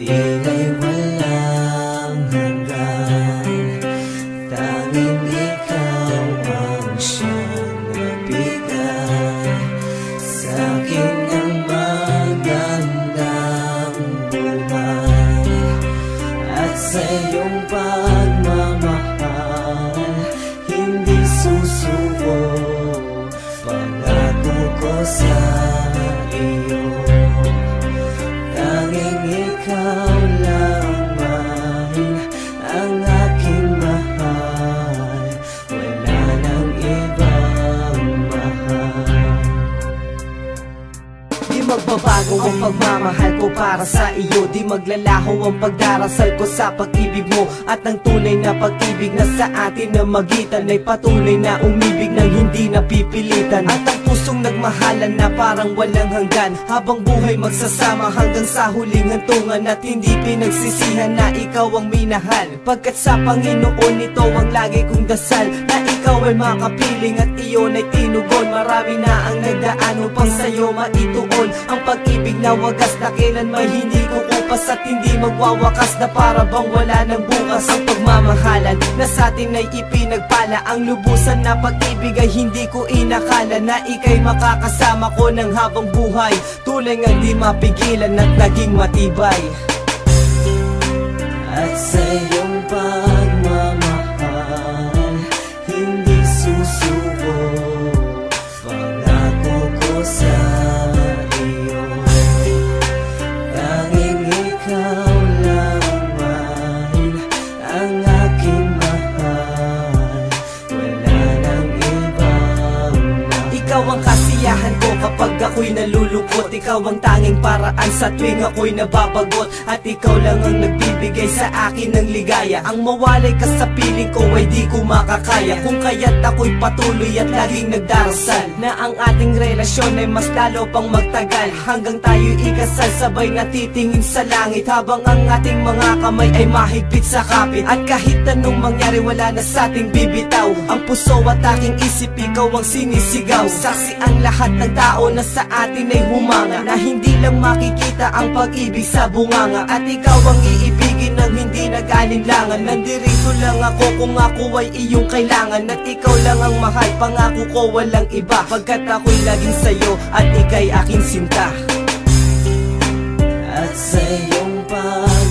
Tila walang hanggan, tanging ikaw ang siyang nabigay sa'kin ng magandang buhay. At sa iyong pagmamahal, hindi susuko, pangako ko sa iyo. Tanging ikaw lamang ang aking mahal, wala nang ibang mahal. Di magbabago ang pagmamahal ko para sa iyo, di maglalaho ang pagdarasal ko sa pag-ibig mo. At ang tunay na pag-ibig na sa atin na magitan ay patuloy na umibig ng hindi napipilitan. At ang pusong nagmahalan na parang walang hanggan, habang buhay magsasama hanggang sa huling hantungan. At hindi pinagsisihan na ikaw ang minahal, pagkat sa Panginoon ito ang lagi kong dasal, na ikaw ay makapiling at iyon ay tinugon. Marami na ang nagdaan upang sa'yo maituon ang pag-ibig na wagas, na kailanman hindi kukupas at hindi magwawakas, na para bang wala ng bukas. Ang pagmamahalan na sa atin ay ipinagpala, ang lubusan na pag-ibig ay hindi ko inakala, na ika'y makakasama ko ng habang buhay, tulay nga di mapigilan at naging matibay. At sa iyong pagmamahal, hindi susuko, pangako ko sa iyo. Tanging ikaw lamang ang aking mahal, wala nang ibang mahal. Ikaw ang kasiyahan ko kapag ako'y nalulungkot, ikaw ang tanging paraan sa tuwing ako'y nababagot. At ikaw lang ang nagbibigay sa akin ng ligaya, ang mawalay ka sa piling ko ay di ko makakaya. Kung kaya't ako'y patuloy at laging nagdarasal, na ang ating relasyon ay mas lalo pang magtagal, hanggang tayo'y ikasal sabay natitingin sa langit, habang ang ating mga kamay ay mahigpit sa kapit. At kahit anong mangyari wala na sa ating bibitaw, ang puso at aking isip ikaw ang sinisigaw. Saksi ang lahat ng tao na sa atin ay humanga, na hindi lang makikita ang pag-ibig sa bunganga. At ikaw ang iibigin ng hindi nag-alinlangan, nandirito lang ako kung ako ay iyong kailangan. At ikaw lang ang mahal, pangako ko walang iba, pagkat ako'y laging sa'yo at ika'y aking sinta. At sa iyong pag